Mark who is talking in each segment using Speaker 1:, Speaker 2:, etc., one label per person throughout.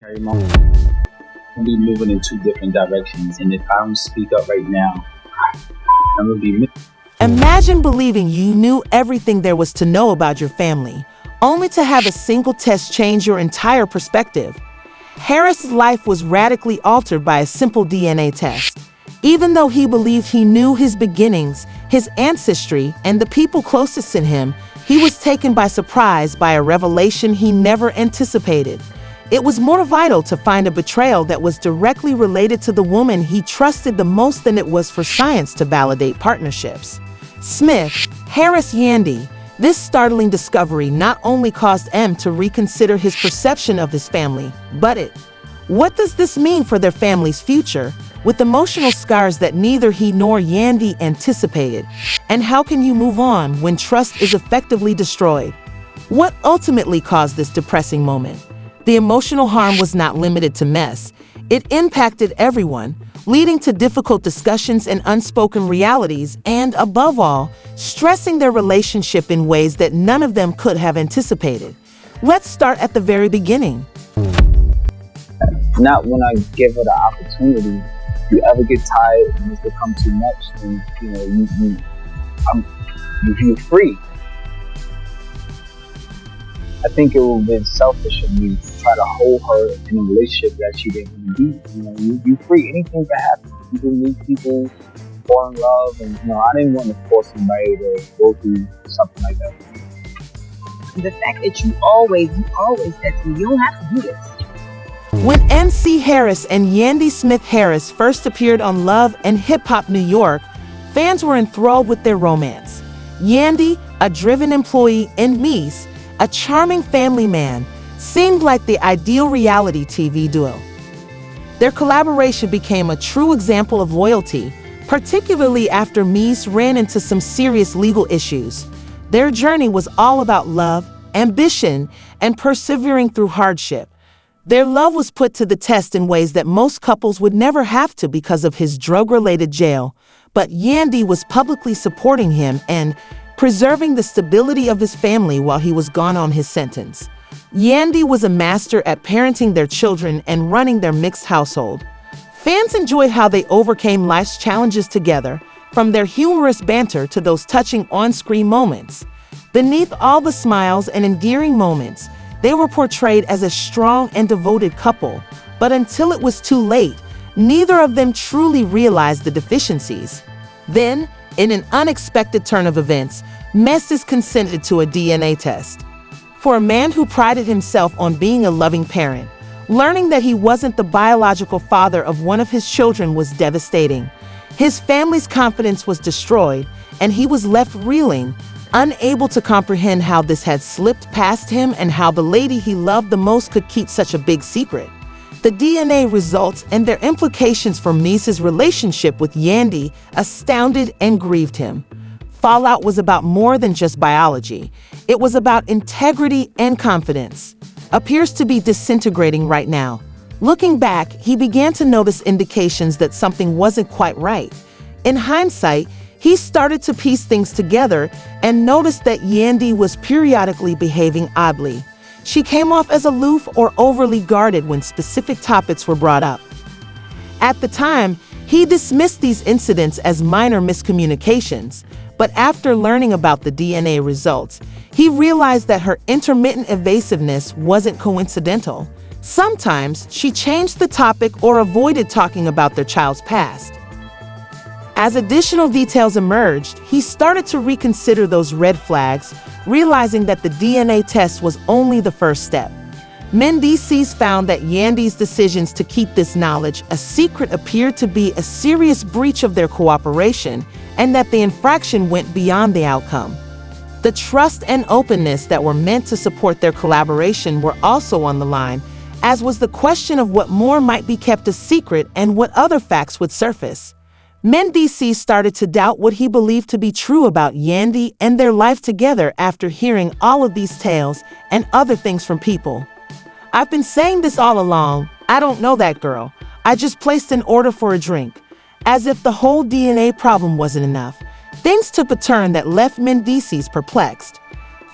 Speaker 1: Carry on. We'll be moving in two different directions, and if I don't speak up right now, I'm gonna be
Speaker 2: Imagine believing you knew everything there was to know about your family, only to have a single test change your entire perspective. Harris's life was radically altered by a simple DNA test. Even though he believed he knew his beginnings, his ancestry, and the people closest to him, he was taken by surprise by a revelation he never anticipated. It was more vital to find a betrayal that was directly related to the woman he trusted the most than it was for science to validate partnerships. Smith, Harris Yandy. This startling discovery not only caused M to reconsider his perception of his family, but what does this mean for their family's future, with emotional scars that neither he nor Yandy anticipated? And how can you move on when trust is effectively destroyed? What ultimately caused this depressing moment? The emotional harm was not limited to mess. It impacted everyone, leading to difficult discussions and unspoken realities, and above all, stressing their relationship in ways that none of them could have anticipated. Let's start at the very beginning.
Speaker 1: not when I give her the opportunity. If you ever get tired and it's become too much, then you're free. I think it would have been selfish of me to try to hold her in a relationship that she didn't want to be. You're free. Anything can happen. People meet people, fall in love, and I didn't want to force somebody to go through something like that.
Speaker 3: The fact that you always said to me, you don't have to do this.
Speaker 2: When N.C. Harris and Yandy Smith Harris first appeared on Love and Hip Hop New York, fans were enthralled with their romance. Yandy, a driven employee, and Meese, a charming family man, seemed like the ideal reality TV duo. Their collaboration became a true example of loyalty, particularly after Meese ran into some serious legal issues. Their journey was all about love, ambition, and persevering through hardship. Their love was put to the test in ways that most couples would never have to because of his drug-related jail, but Yandy was publicly supporting him and preserving the stability of his family while he was gone on his sentence. Yandy was a master at parenting their children and running their mixed household. Fans enjoyed how they overcame life's challenges together, from their humorous banter to those touching on-screen moments. Beneath all the smiles and endearing moments, they were portrayed as a strong and devoted couple, but until it was too late, neither of them truly realized the deficiencies. Then, in an unexpected turn of events, Mendeecees consented to a DNA test. For a man who prided himself on being a loving parent, learning that he wasn't the biological father of one of his children was devastating. His family's confidence was destroyed, and he was left reeling, unable to comprehend how this had slipped past him and how the lady he loved the most could keep such a big secret. The DNA results and their implications for Meese's relationship with Yandy astounded and grieved him. Fallout was about more than just biology. It was about integrity and confidence. Appears to be disintegrating right now. Looking back, he began to notice indications that something wasn't quite right. In hindsight, he started to piece things together and noticed that Yandy was periodically behaving oddly. She came off as aloof or overly guarded when specific topics were brought up. At the time, he dismissed these incidents as minor miscommunications, but after learning about the DNA results, he realized that her intermittent evasiveness wasn't coincidental. Sometimes she changed the topic or avoided talking about their child's past. As additional details emerged, he started to reconsider those red flags, realizing that the DNA test was only the first step. Mendeecees found that Yandy's decisions to keep this knowledge a secret appeared to be a serious breach of their cooperation, and that the infraction went beyond the outcome. The trust and openness that were meant to support their collaboration were also on the line, as was the question of what more might be kept a secret and what other facts would surface. Mendeecees started to doubt what he believed to be true about Yandy and their life together after hearing all of these tales and other things from people. "I've been saying this all along. I don't know that girl. I just placed an order for a drink." As if the whole DNA problem wasn't enough, things took a turn that left Mendeecees perplexed.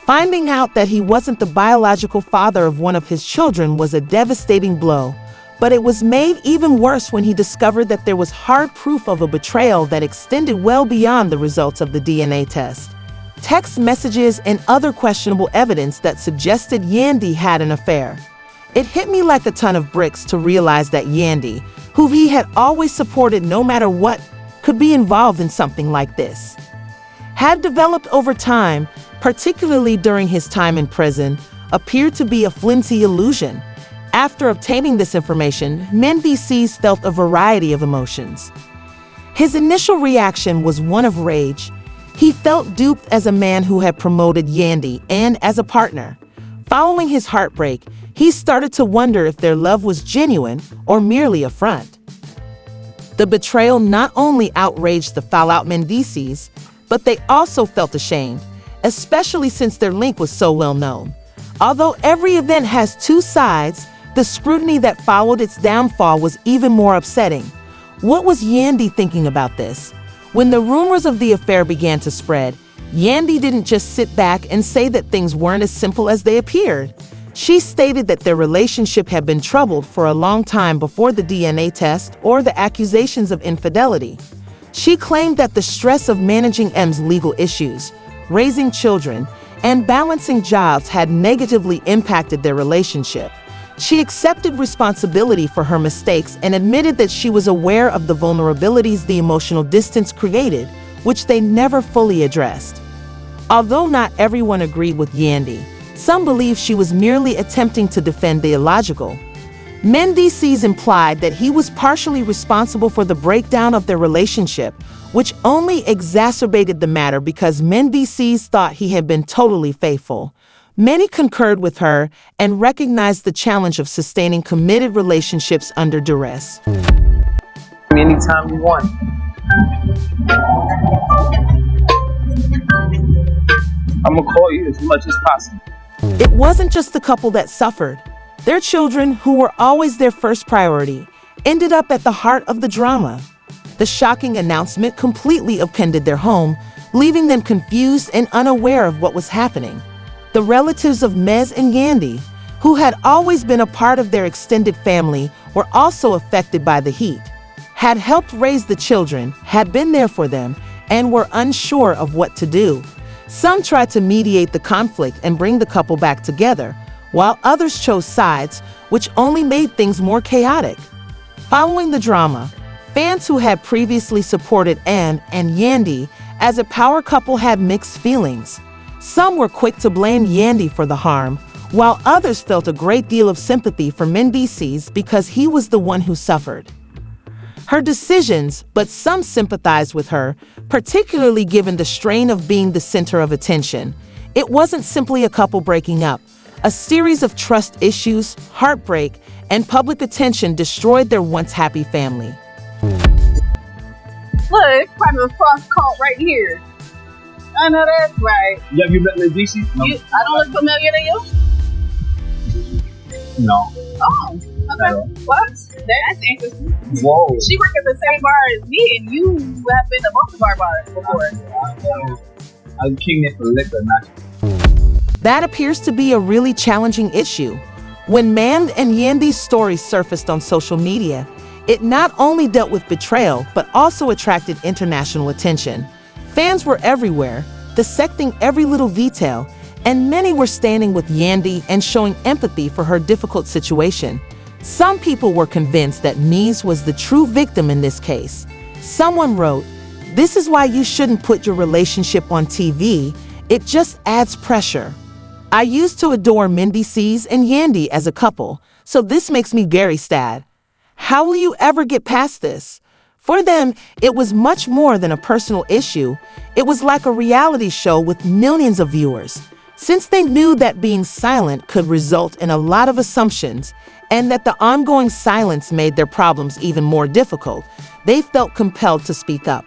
Speaker 2: Finding out that he wasn't the biological father of one of his children was a devastating blow, but it was made even worse when he discovered that there was hard proof of a betrayal that extended well beyond the results of the DNA test. Text messages and other questionable evidence that suggested Yandy had an affair. It hit me like a ton of bricks to realize that Yandy, who he had always supported no matter what, could be involved in something like this. Had developed over time, particularly during his time in prison, appeared to be a flimsy illusion. After obtaining this information, Mendeecees felt a variety of emotions. His initial reaction was one of rage. He felt duped as a man who had promoted Yandy and as a partner. Following his heartbreak, he started to wonder if their love was genuine or merely a front. The betrayal not only outraged the fallout Mendeecees, but they also felt ashamed, especially since their link was so well known. Although every event has two sides, the scrutiny that followed its downfall was even more upsetting. What was Yandy thinking about this? When the rumors of the affair began to spread, Yandy didn't just sit back and say that things weren't as simple as they appeared. She stated that their relationship had been troubled for a long time before the DNA test or the accusations of infidelity. She claimed that the stress of managing M's legal issues, raising children, and balancing jobs had negatively impacted their relationship. She accepted responsibility for her mistakes and admitted that she was aware of the vulnerabilities the emotional distance created, which they never fully addressed. Although not everyone agreed with Yandy, some believe she was merely attempting to defend the illogical. Mendeecees implied that he was partially responsible for the breakdown of their relationship, which only exacerbated the matter because Mendeecees thought he had been totally faithful. Many concurred with her and recognized the challenge of sustaining committed relationships under duress.
Speaker 1: Anytime you want. I'm gonna call you as much as possible.
Speaker 2: It wasn't just the couple that suffered. Their children, who were always their first priority, ended up at the heart of the drama. The shocking announcement completely upended their home, leaving them confused and unaware of what was happening. The relatives of Mez and Yandy, who had always been a part of their extended family, were also affected by the heat. Had helped raise the children, had been there for them, and were unsure of what to do. Some tried to mediate the conflict and bring the couple back together, while others chose sides, which only made things more chaotic. Following the drama, fans who had previously supported M and Yandy as a power couple had mixed feelings. Some were quick to blame Yandy for the harm, while others felt a great deal of sympathy for Mendeecees because he was the one who suffered her decisions, but some sympathized with her, particularly given the strain of being the center of attention. It wasn't simply a couple breaking up. A series of trust issues, heartbreak, and public attention destroyed their once happy family.
Speaker 3: Look, part of the cross cult right here. I know that's right.
Speaker 1: Yeah, you met Mendeecees? No.
Speaker 3: I don't look familiar to you?
Speaker 1: No.
Speaker 3: Oh, okay. What? That's interesting.
Speaker 1: Whoa.
Speaker 3: She worked at the same bar as me, and you have been to both of our bars before.
Speaker 1: I came there for liquor, not.
Speaker 2: That appears to be a really challenging issue. When Mand and Yandy's story surfaced on social media, it not only dealt with betrayal, but also attracted international attention. Fans were everywhere, dissecting every little detail, and many were standing with Yandy and showing empathy for her difficult situation. Some people were convinced that Mez was the true victim in this case. Someone wrote, "This is why you shouldn't put your relationship on TV. It just adds pressure." I used to adore Mendeecees and Yandy as a couple, so this makes me very sad. How will you ever get past this? For them, it was much more than a personal issue. It was like a reality show with millions of viewers. Since they knew that being silent could result in a lot of assumptions, and that the ongoing silence made their problems even more difficult, they felt compelled to speak up.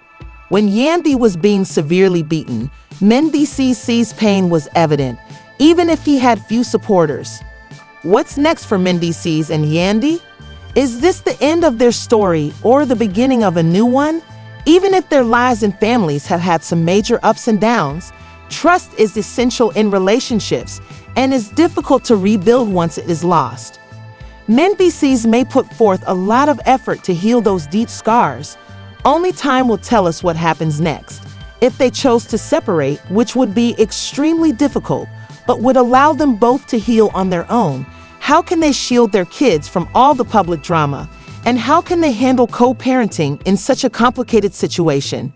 Speaker 2: When Yandy was being severely beaten, Mendeecees' pain was evident, even if he had few supporters. What's next for Mendeecees and Yandy? Is this the end of their story or the beginning of a new one? Even if their lives and families have had some major ups and downs, Trust is essential in relationships and is difficult to rebuild once it is lost. Mendeecees may put forth a lot of effort to heal those deep scars. Only time will tell us what happens next. If they chose to separate, which would be extremely difficult, but would allow them both to heal on their own, how can they shield their kids from all the public drama? And how can they handle co-parenting in such a complicated situation?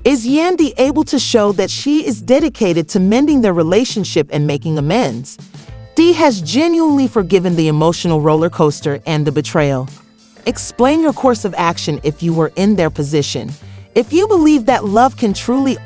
Speaker 2: Is Yandy able to show that she is dedicated to mending their relationship and making amends? D has genuinely forgiven the emotional roller coaster and the betrayal. Explain your course of action if you were in their position. If you believe that love can truly